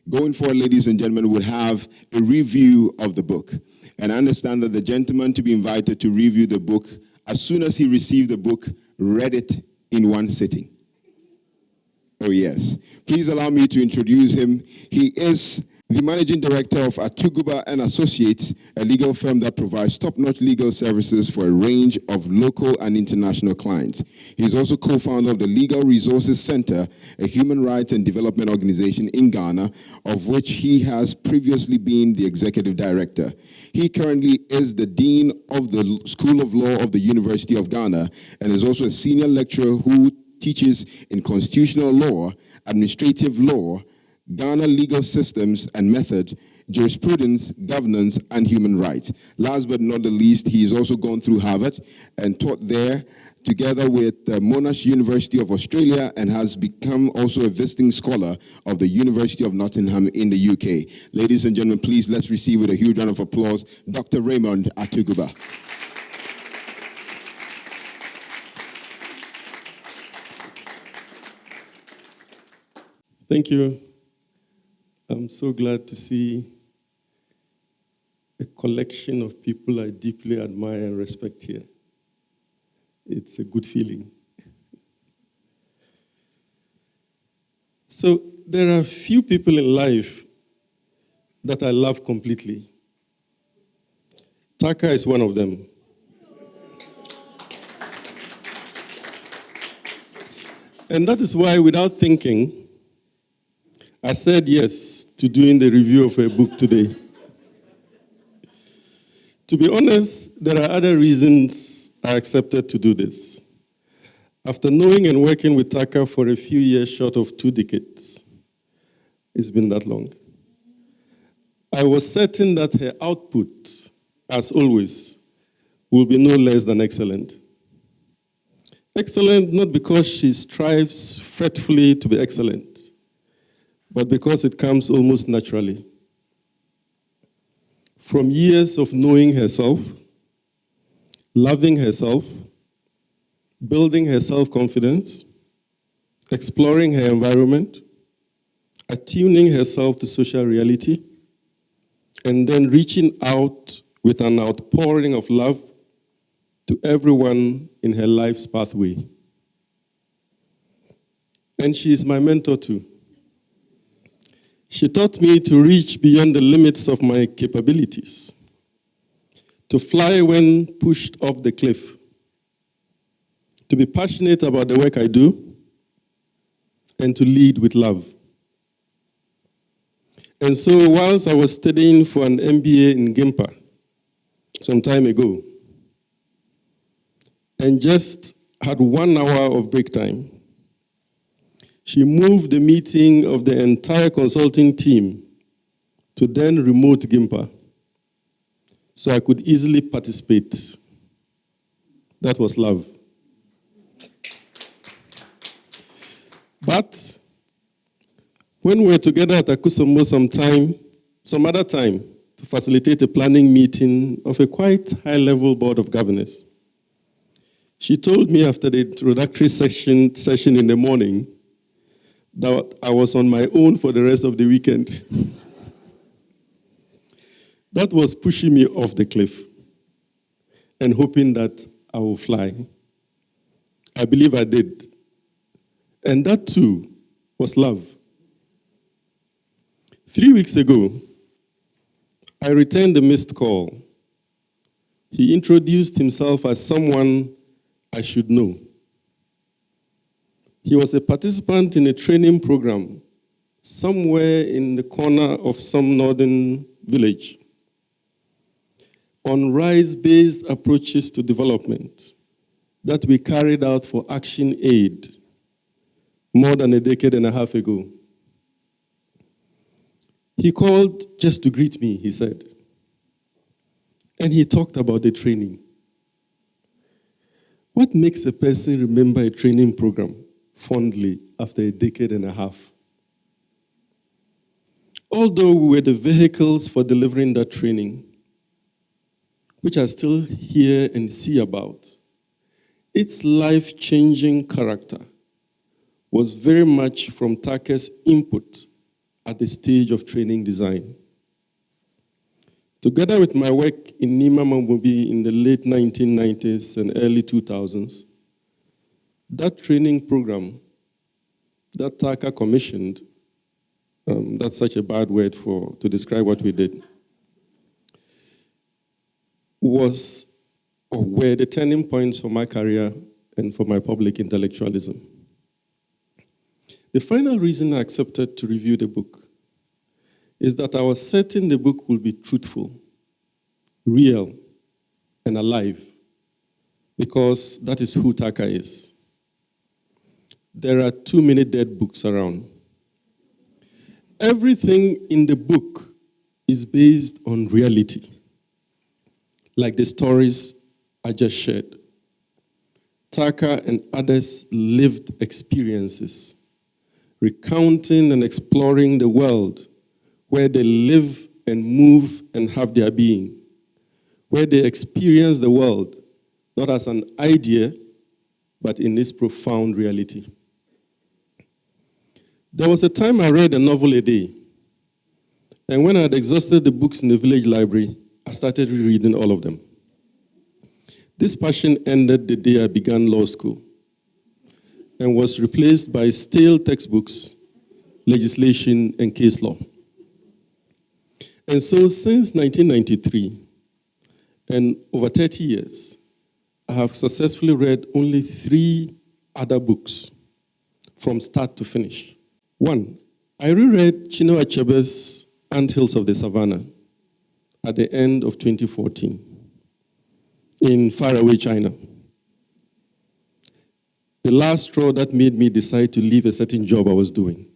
Going forward, ladies and gentlemen, we'll have a review of the book. And I understand that the gentleman to be invited to review the book, as soon as he received the book, read it in one sitting. Oh, yes. Please allow me to introduce him. He is the managing director of Atuguba and Associates, a legal firm that provides top-notch legal services for a range of local and international clients. He is also co-founder of the Legal Resources Center, a human rights and development organization in Ghana, of which he has previously been the executive director. He currently is the dean of the School of Law of the University of Ghana and is also a senior lecturer who teaches in constitutional law, administrative law, Ghana legal systems and method, jurisprudence, governance, and human rights. Last but not the least, he has also gone through Harvard and taught there together with Monash University of Australia and has become also a visiting scholar of the University of Nottingham in the UK. Ladies and gentlemen, please let's receive with a huge round of applause, Dr. Raymond Atuguba. Thank you. I'm so glad to see a collection of people I deeply admire and respect here. It's a good feeling. So there are few people in life that I love completely. Taaka is one of them. And that is why, without thinking, I said yes to doing the review of her book today. To be honest, there are other reasons I accepted to do this. After knowing and working with Taaka for a few years short of 2 decades, it's been that long, I was certain that her output, as always, will be no less than excellent. Excellent not because she strives fretfully to be excellent, but because it comes almost naturally. From years of knowing herself, loving herself, building her self-confidence, exploring her environment, attuning herself to social reality, and then reaching out with an outpouring of love to everyone in her life's pathway. And she is my mentor too. She taught me to reach beyond the limits of my capabilities, to fly when pushed off the cliff, to be passionate about the work I do, and to lead with love. And so whilst I was studying for an MBA in Gimpa some time ago, and just had 1 hour of break time, she moved the meeting of the entire consulting team to then remote Gimpa so I could easily participate. That was love. But when we were together at Akusumo some other time, to facilitate a planning meeting of a quite high-level board of governors, she told me after the introductory session in the morning that I was on my own for the rest of the weekend. That was pushing me off the cliff and hoping that I will fly. I believe I did. And that too was love. 3 weeks ago, I returned a missed call. He introduced himself as someone I should know. He was a participant in a training program somewhere in the corner of some northern village on rice-based approaches to development that we carried out for Action Aid more than a decade and a half ago. He called just to greet me, he said. And he talked about the training. What makes a person remember a training program fondly after a decade and a half? Although we were the vehicles for delivering that training, which I still hear and see about, its life-changing character was very much from Taaka's input at the stage of training design. Together with my work in Nima Mambubi in the late 1990s and early 2000s, that training program that Taaka commissioned, that's such a bad word to describe what we did, were the turning points for my career and for my public intellectualism. The final reason I accepted to review the book is that I was certain the book will be truthful, real, and alive, because that is who Taaka is. There are too many dead books around. Everything in the book is based on reality, like the stories I just shared. Taaka and others lived experiences, recounting and exploring the world where they live and move and have their being, where they experience the world not as an idea, but in its profound reality. There was a time I read a novel a day, and when I had exhausted the books in the village library, I started rereading all of them. This passion ended the day I began law school and was replaced by stale textbooks, legislation, and case law. And so since 1993, and over 30 years, I have successfully read only 3 other books from start to finish. 1, I reread Chinua Achebe's Anthills of the Savannah at the end of 2014 in faraway China. The last straw that made me decide to leave a certain job I was doing.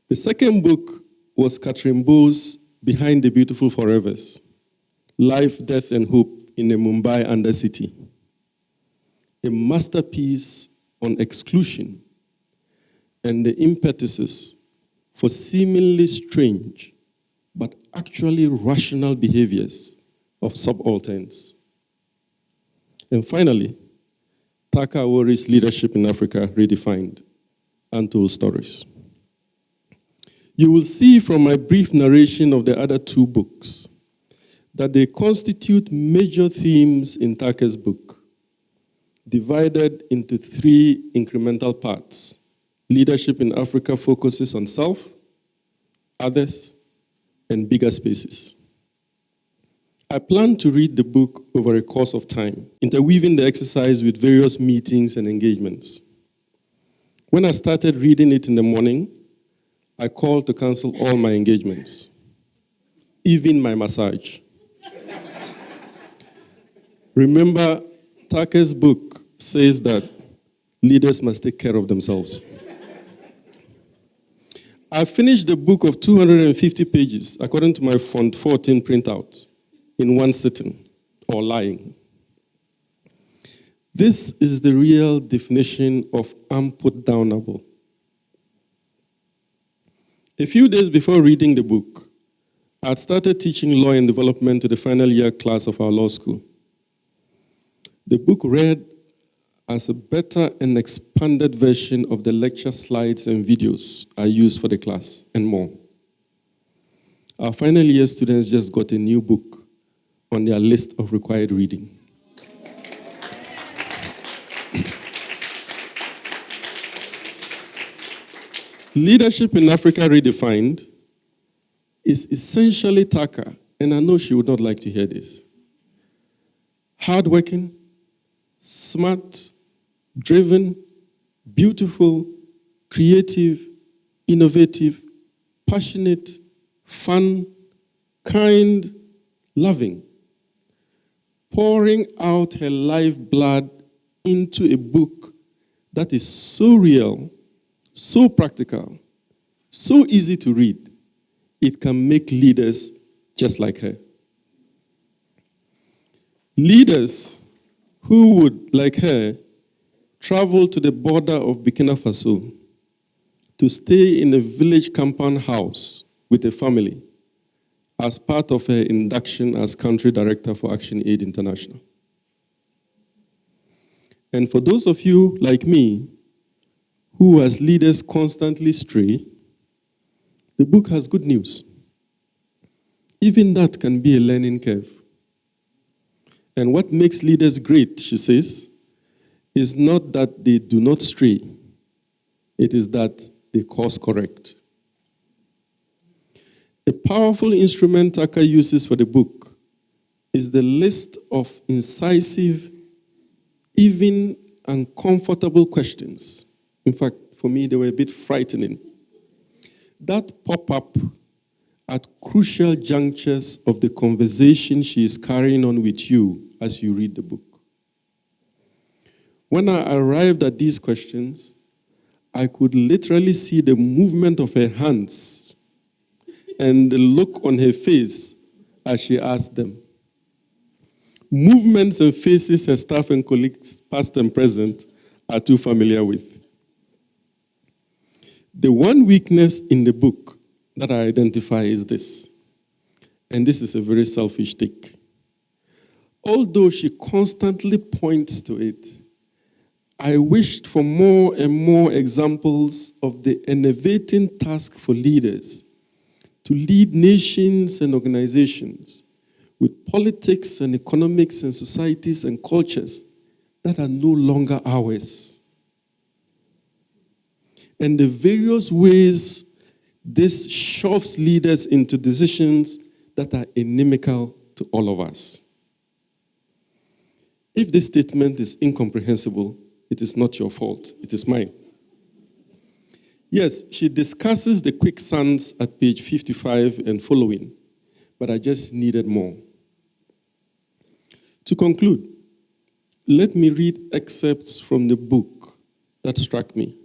The second book was Catherine Bo's Behind the Beautiful Forevers, Life, Death, and Hope in a Mumbai Undercity, a masterpiece on exclusion and the impetuses for seemingly strange but actually rational behaviors of subalterns. And finally, Taaka Awori's Leadership in Africa Redefined, Untold Stories. You will see from my brief narration of the other 2 books that they constitute major themes in Taaka's book, divided into 3 incremental parts. Leadership in Africa focuses on self, others, and bigger spaces. I plan to read the book over a course of time, interweaving the exercise with various meetings and engagements. When I started reading it in the morning, I called to cancel all my engagements, even my massage. Remember, Taaka's book says that leaders must take care of themselves. I finished the book of 250 pages, according to my Font 14 printout, in one sitting, or lying. This is the real definition of unputdownable. A few days before reading the book, I had started teaching law and development to the final year class of our law school. The book read as a better and expanded version of the lecture slides and videos I used for the class, and more. Our final year students just got a new book on their list of required reading. Leadership in Africa Redefined is essentially Taaka, and I know she would not like to hear this. Hardworking, smart, driven, beautiful, creative, innovative, passionate, fun, kind, loving, pouring out her lifeblood into a book that is so real, so practical, so easy to read, it can make leaders just like her. Leaders who would, like her, travel to the border of Burkina Faso to stay in a village compound house with a family as part of her induction as Country Director for Action Aid International. And for those of you like me who, as leaders, constantly stray, the book has good news. Even that can be a learning curve. And what makes leaders great, she says, is not that they do not stray. It is that they course correct. A powerful instrument Taaka uses for the book is the list of incisive, even uncomfortable questions. In fact, for me, they were a bit frightening. That pop up at crucial junctures of the conversation she is carrying on with you as you read the book. When I arrived at these questions, I could literally see the movement of her hands and the look on her face as she asked them. Movements and faces her staff and colleagues, past and present, are too familiar with. The one weakness in the book that I identify is this, and this is a very selfish take. Although she constantly points to it, I wished for more and more examples of the enervating task for leaders to lead nations and organizations with politics and economics and societies and cultures that are no longer ours. And the various ways this shoves leaders into decisions that are inimical to all of us. If this statement is incomprehensible, it is not your fault, it is mine. Yes, she discusses the quicksands at page 55 and following, but I just needed more. To conclude, let me read excerpts from the book that struck me.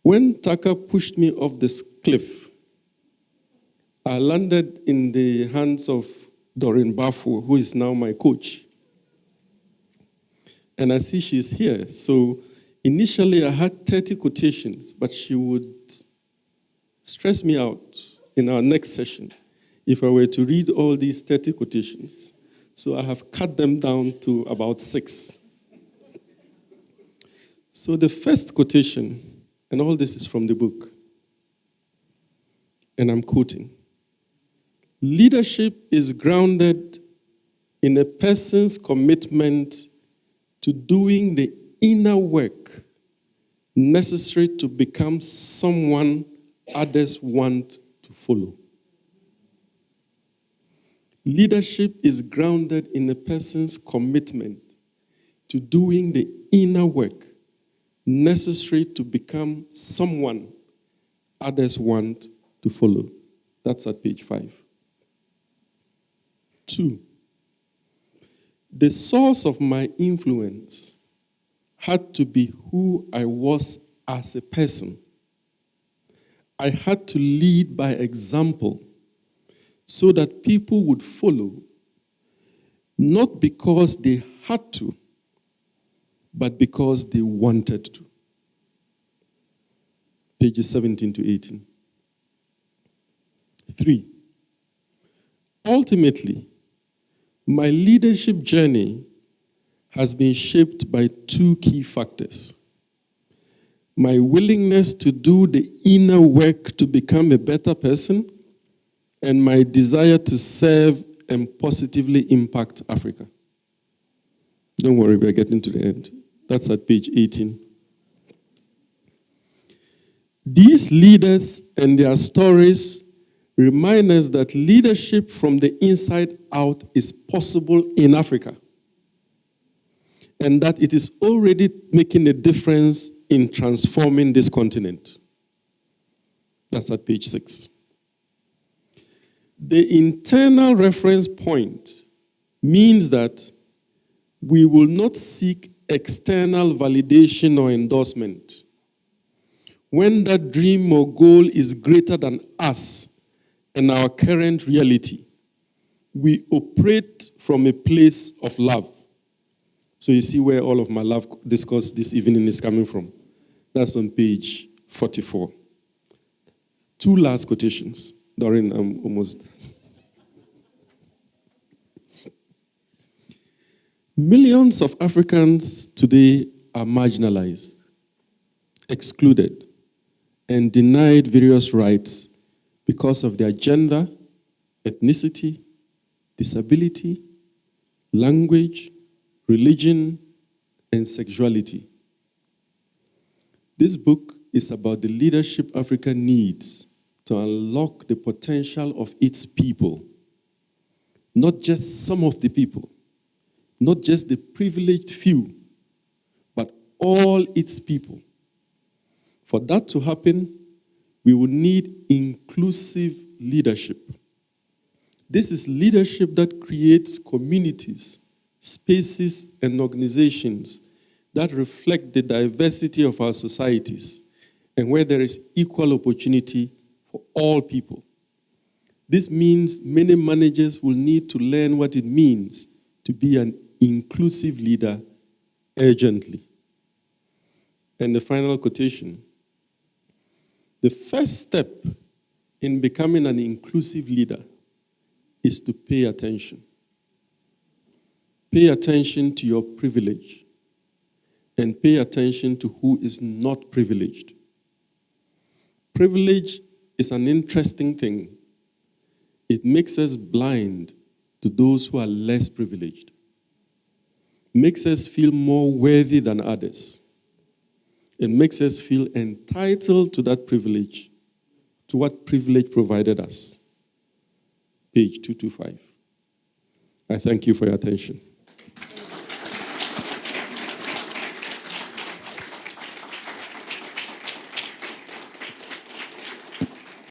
When Taaka pushed me off this cliff, I landed in the hands of Doreen Bafo, who is now my coach. And I see she's here. So initially I had 30 quotations, but she would stress me out in our next session if I were to read all these 30 quotations. So I have cut them down to about 6. So the first quotation, and all this is from the book, and I'm quoting, "Leadership is grounded in a person's commitment to doing the inner work necessary to become someone others want to follow." Leadership is grounded in a person's commitment to doing the inner work necessary to become someone others want to follow. That's at page 5. 2, the source of my influence had to be who I was as a person. I had to lead by example so that people would follow, not because they had to, but because they wanted to. Pages 17 to 18. 3, ultimately, my leadership journey has been shaped by 2 key factors: my willingness to do the inner work to become a better person, and my desire to serve and positively impact Africa. Don't worry, we're getting to the end. That's at page 18. These leaders and their stories remind us that leadership from the inside out is possible in Africa, and that it is already making a difference in transforming this continent. That's at page 6. The internal reference point means that we will not seek external validation or endorsement. When that dream or goal is greater than us and our current reality, we operate from a place of love. So you see where all of my love discourse this evening is coming from. That's on page 44. 2 last quotations. Doreen, I'm almost done. Millions of Africans today are marginalized. excluded, and denied various rights because of their gender, ethnicity, disability, language, religion, and sexuality. This book is about the leadership Africa needs to unlock the potential of its people, not just some of the people, not just the privileged few, but all its people. For that to happen, we will need inclusive leadership. This is leadership that creates communities, spaces, and organizations that reflect the diversity of our societies and where there is equal opportunity for all people. This means many managers will need to learn what it means to be an inclusive leader urgently. And the final quotation: the first step in becoming an inclusive leader is to pay attention. Pay attention to your privilege and pay attention to who is not privileged. Privilege is an interesting thing. It makes us blind to those who are less privileged. Makes us feel more worthy than others. It makes us feel entitled to that privilege, to what privilege provided us. Page 225. I thank you for your attention.